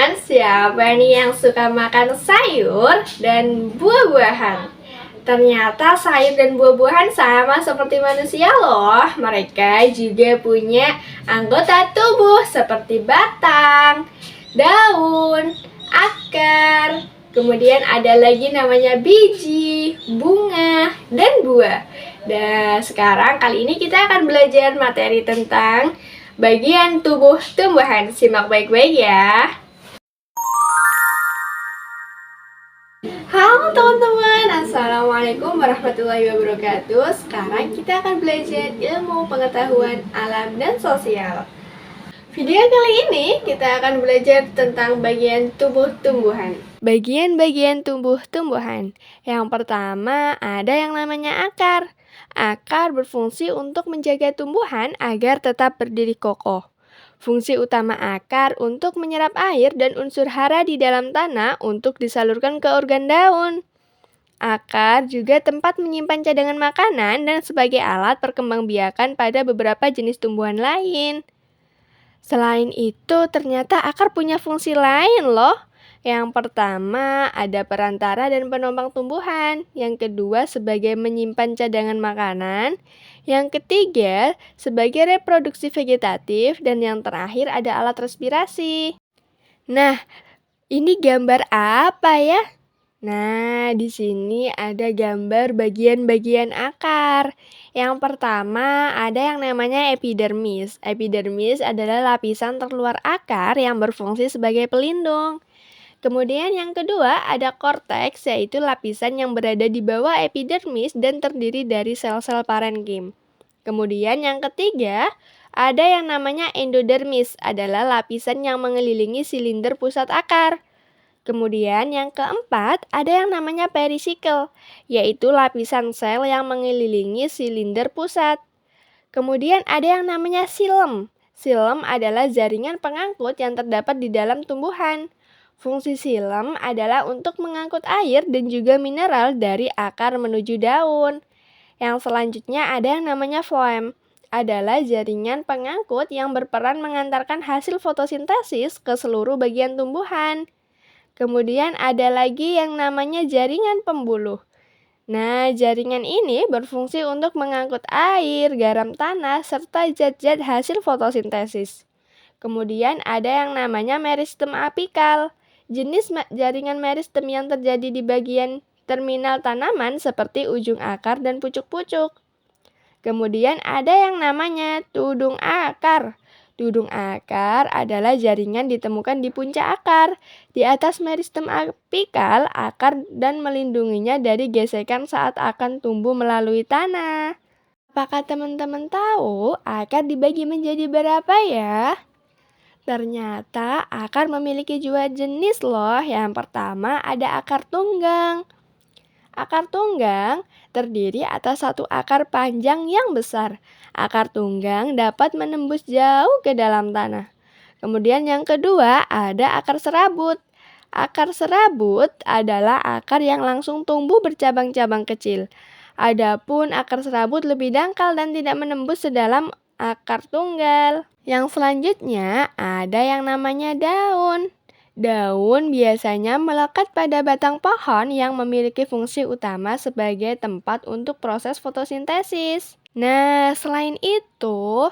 teman-teman, siapa nih yang suka makan sayur dan buah-buahan? Ternyata sayur dan buah-buahan sama seperti manusia loh. Mereka juga punya anggota tubuh seperti batang, daun, akar. Kemudian ada lagi namanya biji, bunga, dan buah. Dan sekarang kali ini kita akan belajar materi tentang bagian tubuh tumbuhan. Simak baik-baik ya. Halo teman-teman, Assalamualaikum warahmatullahi wabarakatuh. Sekarang kita akan belajar ilmu pengetahuan alam dan sosial. Video kali ini kita akan belajar tentang bagian tubuh tumbuhan. Bagian-bagian tubuh tumbuhan. Yang pertama ada yang namanya akar. Akar berfungsi untuk menjaga tumbuhan agar tetap berdiri kokoh. Fungsi utama akar untuk menyerap air dan unsur hara di dalam tanah untuk disalurkan ke organ daun. Akar juga tempat menyimpan cadangan makanan dan sebagai alat perkembangbiakan pada beberapa jenis tumbuhan lain. Selain itu, ternyata akar punya fungsi lain loh. Yang pertama, ada perantara dan penopang tumbuhan. Yang kedua, sebagai menyimpan cadangan makanan. Yang ketiga, sebagai reproduksi vegetatif. Dan yang terakhir, ada alat respirasi. Nah, ini gambar apa ya? Nah, di sini ada gambar bagian-bagian akar. Yang pertama, ada yang namanya epidermis. Epidermis adalah lapisan terluar akar yang berfungsi sebagai pelindung. Kemudian yang kedua ada korteks, yaitu lapisan yang berada di bawah epidermis dan terdiri dari sel-sel parenkim. Kemudian yang ketiga ada yang namanya endodermis, adalah lapisan yang mengelilingi silinder pusat akar. Kemudian yang keempat ada yang namanya perisikel, yaitu lapisan sel yang mengelilingi silinder pusat. Kemudian ada yang namanya silem. Silem adalah jaringan pengangkut yang terdapat di dalam tumbuhan. Fungsi silem adalah untuk mengangkut air dan juga mineral dari akar menuju daun. Yang selanjutnya ada yang namanya floem, adalah jaringan pengangkut yang berperan mengantarkan hasil fotosintesis ke seluruh bagian tumbuhan. Kemudian ada lagi yang namanya jaringan pembuluh. Nah, jaringan ini berfungsi untuk mengangkut air, garam tanah, serta zat-zat hasil fotosintesis. Kemudian ada yang namanya meristem apikal. Jenis jaringan meristem yang terjadi di bagian terminal tanaman seperti ujung akar dan pucuk-pucuk. Kemudian ada yang namanya tudung akar. Tudung akar adalah jaringan ditemukan di puncak akar, di atas meristem apikal akar dan melindunginya dari gesekan saat akan tumbuh melalui tanah. Apakah teman-teman tahu akar dibagi menjadi berapa ya? Ternyata akar memiliki dua jenis loh. Yang pertama ada akar tunggang. Akar tunggang terdiri atas satu akar panjang yang besar. Akar tunggang dapat menembus jauh ke dalam tanah. Kemudian yang kedua ada akar serabut. Akar serabut adalah akar yang langsung tumbuh bercabang-cabang kecil. Adapun akar serabut lebih dangkal dan tidak menembus sedalam akar tunggal. Yang selanjutnya ada yang namanya daun. Daun biasanya melekat pada batang pohon yang memiliki fungsi utama sebagai tempat untuk proses fotosintesis. Nah, selain itu,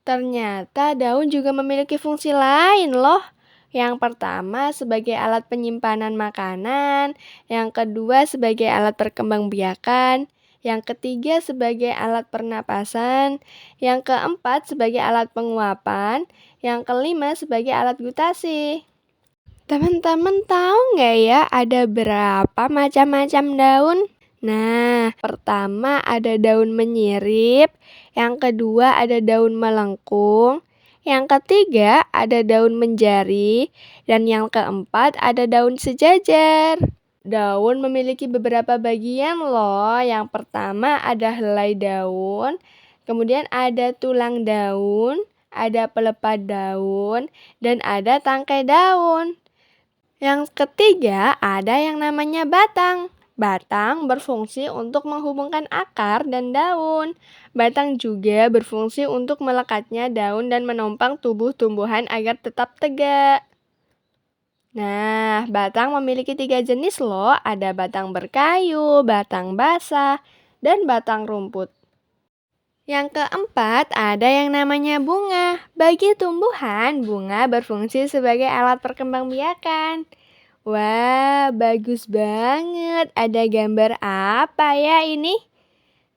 ternyata daun juga memiliki fungsi lain loh. Yang pertama sebagai alat penyimpanan makanan, yang kedua sebagai alat perkembangbiakan, yang ketiga sebagai alat pernapasan, yang keempat sebagai alat penguapan, yang kelima sebagai alat gutasi. Teman-teman tahu nggak ya ada berapa macam-macam daun? Nah, pertama ada daun menyirip, yang kedua ada daun melengkung, yang ketiga ada daun menjari, dan yang keempat ada daun sejajar. Daun memiliki beberapa bagian loh. Yang pertama ada helai daun, kemudian ada tulang daun, ada pelepah daun, dan ada tangkai daun. Yang ketiga ada yang namanya batang. Batang berfungsi untuk menghubungkan akar dan daun. Batang juga berfungsi untuk melekatnya daun dan menopang tubuh tumbuhan agar tetap tegak. Nah, batang memiliki 3 jenis loh. Ada batang berkayu, batang basah, dan batang rumput. Yang keempat, ada yang namanya bunga. Bagi tumbuhan, bunga berfungsi sebagai alat perkembangbiakan. Wah, bagus banget. Ada gambar apa ya ini?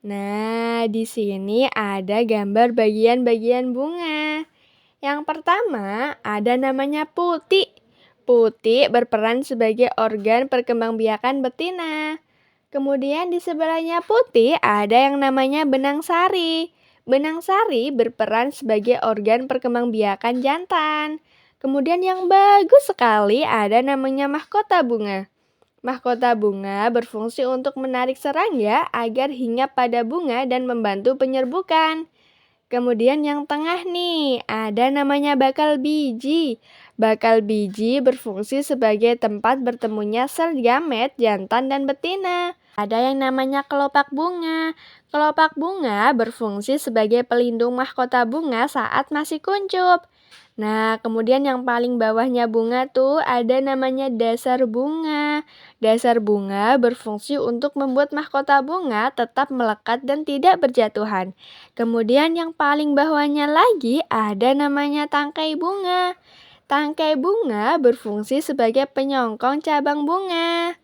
Nah, di sini ada gambar bagian-bagian bunga. Yang pertama, ada namanya putik. Putik berperan sebagai organ perkembangbiakan betina. Kemudian di sebelahnya putih ada yang namanya benang sari. Benang sari berperan sebagai organ perkembangbiakan jantan. Kemudian yang bagus sekali ada namanya mahkota bunga. Mahkota bunga berfungsi untuk menarik serangga agar hinggap pada bunga dan membantu penyerbukan. Kemudian yang tengah nih, ada namanya bakal biji. Bakal biji berfungsi sebagai tempat bertemunya sel gamet jantan dan betina. Ada yang namanya kelopak bunga. Kelopak bunga berfungsi sebagai pelindung mahkota bunga saat masih kuncup. Nah, kemudian yang paling bawahnya bunga tuh ada namanya dasar bunga. Dasar bunga berfungsi untuk membuat mahkota bunga tetap melekat dan tidak berjatuhan. Kemudian yang paling bawahnya lagi ada namanya tangkai bunga. Tangkai bunga berfungsi sebagai penyongkong cabang bunga.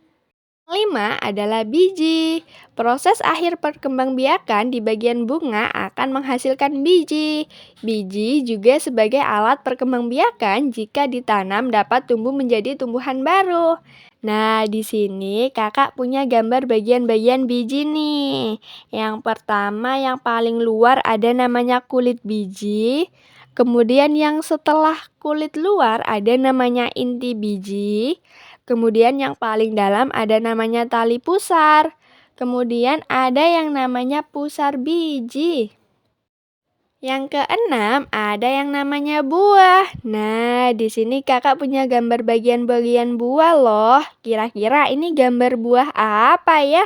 5 adalah biji. Proses akhir perkembangbiakan di bagian bunga akan menghasilkan biji. Biji juga sebagai alat perkembangbiakan jika ditanam dapat tumbuh menjadi tumbuhan baru. Nah, di sini kakak punya gambar bagian-bagian biji nih. Yang pertama yang paling luar ada namanya kulit biji. Kemudian yang setelah kulit luar ada namanya inti biji. Kemudian yang paling dalam ada namanya tali pusar. Kemudian ada yang namanya pusar biji. Yang keenam ada yang namanya buah. Nah, di sini kakak punya gambar bagian-bagian buah loh. Kira-kira ini gambar buah apa ya?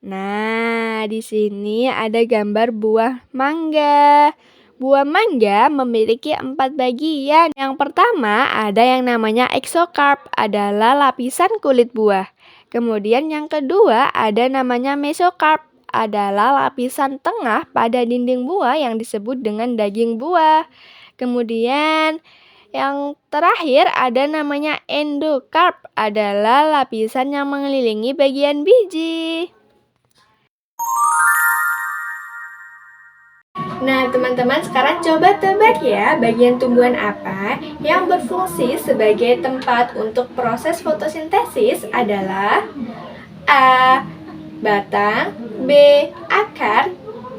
Nah, di sini ada gambar buah mangga. Buah mangga memiliki 4 bagian. Yang pertama ada yang namanya exocarp, adalah lapisan kulit buah. Kemudian yang kedua ada namanya mesocarp, adalah lapisan tengah pada dinding buah yang disebut dengan daging buah. Kemudian yang terakhir ada namanya endocarp, adalah lapisan yang mengelilingi bagian biji. Nah, teman-teman sekarang coba tebak ya bagian tumbuhan apa yang berfungsi sebagai tempat untuk proses fotosintesis adalah A. Batang, B. Akar,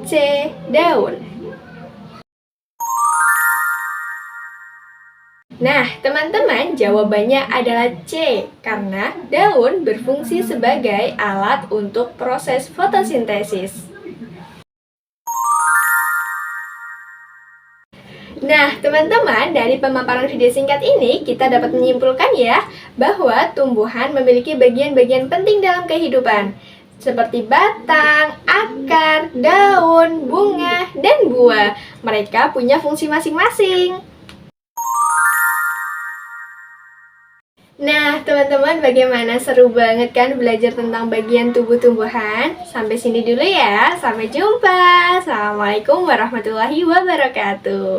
C. Daun. Nah, teman-teman jawabannya adalah C, karena daun berfungsi sebagai alat untuk proses fotosintesis. Nah, teman-teman, dari pemaparan video singkat ini, kita dapat menyimpulkan ya, bahwa tumbuhan memiliki bagian-bagian penting dalam kehidupan, seperti batang, akar, daun, bunga, dan buah. Mereka punya fungsi masing-masing. Nah, teman-teman, bagaimana? Seru banget kan belajar tentang bagian tubuh tumbuhan? Sampai sini dulu ya, sampai jumpa. Assalamualaikum warahmatullahi wabarakatuh.